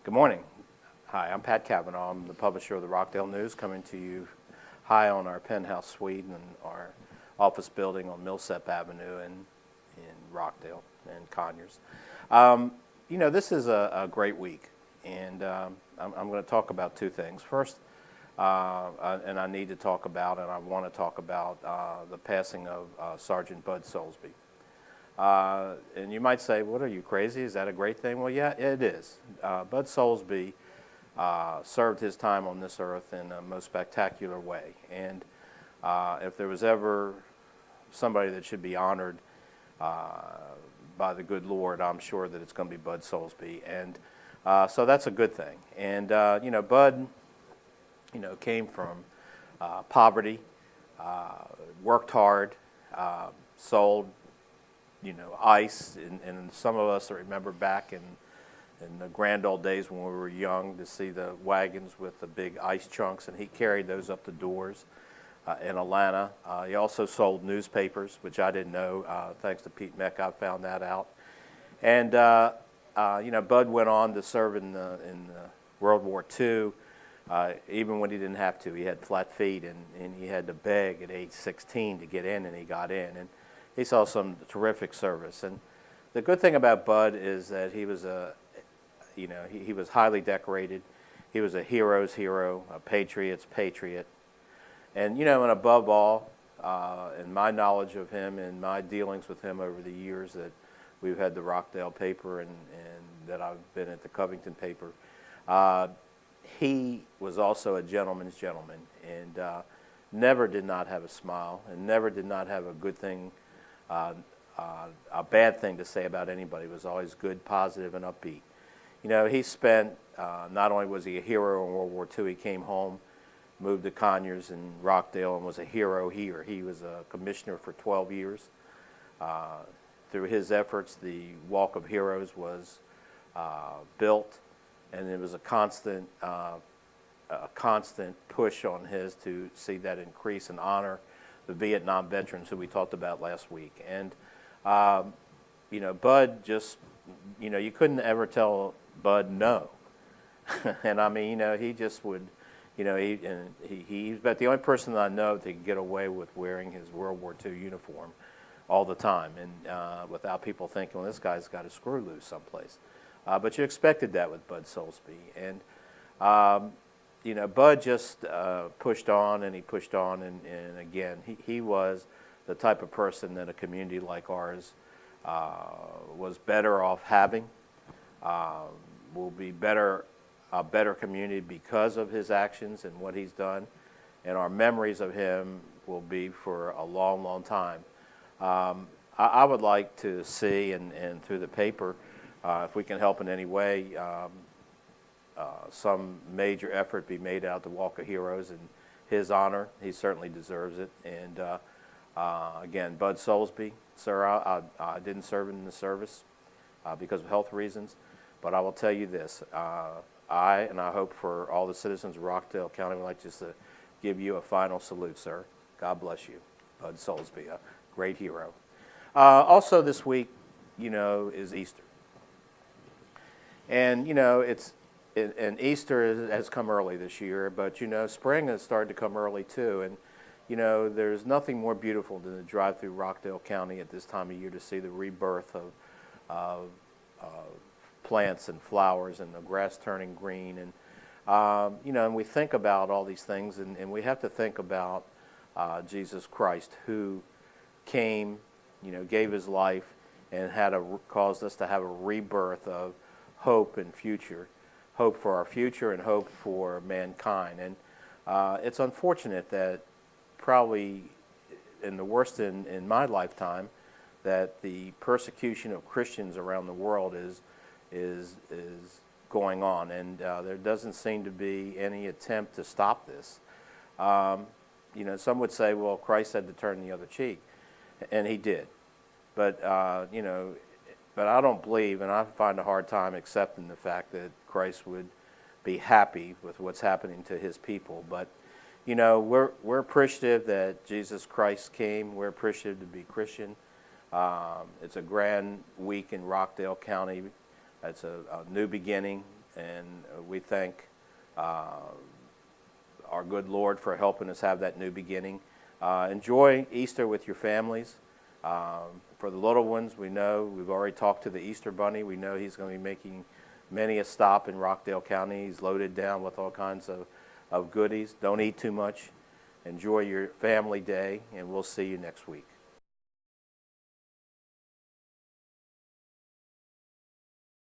Good morning. Hi, I'm Pat Cavanaugh. I'm the publisher of the Rockdale News, coming to you high on our penthouse suite in our office building on Millsap Avenue in Rockdale and Conyers. This is a great week, and I'm going to talk about two things. First, and I need to talk about, and I want to talk about the passing of Sergeant Bud Soulsby. And you might say, what, are you crazy? Is that a great thing? Well, yeah, it is. Bud Soulsby served his time on this earth in a most spectacular way. And if there was ever somebody that should be honored by the good Lord, I'm sure that it's going to be Bud Soulsby. And so that's a good thing. And, Bud, came from poverty, worked hard, sold ice, and some of us remember back in the grand old days when we were young to see the wagons with the big ice chunks, and he carried those up the doors in Atlanta. He also sold newspapers, which I didn't know. Thanks to Pete Meck, I found that out. And Bud went on to serve in World War II, even when he didn't have to. He had flat feet, and he had to beg at age 16 to get in, and he got in. And he saw some terrific service. And the good thing about Bud is that he was he was highly decorated. He was a hero's hero, a patriot's patriot. And, and above all, in my knowledge of him and my dealings with him over the years that we've had the Rockdale paper and that I've been at the Covington paper, he was also a gentleman's gentleman, and never did not have a smile, and never did not have a good thing, a bad thing to say about anybody. It was always good, positive, and upbeat. He spent, not only was he a hero in World War II, he came home, moved to Conyers and Rockdale, and was a hero here. He was a commissioner for 12 years. Through his efforts, the Walk of Heroes was built, and it was a constant push on his to see that increase and honor the Vietnam veterans who we talked about last week. And, Bud just, you couldn't ever tell Bud no. And I mean, he just would, he's about the only person that I know that could get away with wearing his World War II uniform all the time, and without people thinking, well, this guy's got a screw loose someplace. But you expected that with Bud Soulsby. And, Bud just pushed on, and he pushed on, and again, he was the type of person that a community like ours was better off having. Will be a better community because of his actions and what he's done, and our memories of him will be for a long, long time. I would like to see, and through the paper, if we can help in any way, some major effort be made out to Walk of Heroes in his honor. He certainly deserves it. And again, Bud Soulsby, sir, I didn't serve in the service because of health reasons, but I will tell you this. I hope for all the citizens of Rockdale County would like just to give you a final salute, sir. God bless you, Bud Soulsby, a great hero. Also this week, is Easter. And, and Easter has come early this year, but, spring has started to come early too. And, there's nothing more beautiful than to drive through Rockdale County at this time of year to see the rebirth of plants and flowers and the grass turning green. And, and we think about all these things, and we have to think about Jesus Christ, who came, gave his life and caused us to have a rebirth of hope and future, hope for our future and hope for mankind. And it's unfortunate that probably in the worst in my lifetime that the persecution of Christians around the world is going on, and there doesn't seem to be any attempt to stop this. Some would say, well, Christ had to turn the other cheek, and he did. But but I don't believe, and I find a hard time accepting the fact that Christ would be happy with what's happening to his people. But we're appreciative that Jesus Christ came. We're appreciative to be Christian. It's a grand week in Rockdale County. It's a new beginning, and we thank our good Lord for helping us have that new beginning. Enjoy Easter with your families. For the little ones, we know, we've already talked to the Easter Bunny. We know he's going to be making many a stop in Rockdale County. He's loaded down with all kinds of goodies. Don't eat too much. Enjoy your family day, and we'll see you next week.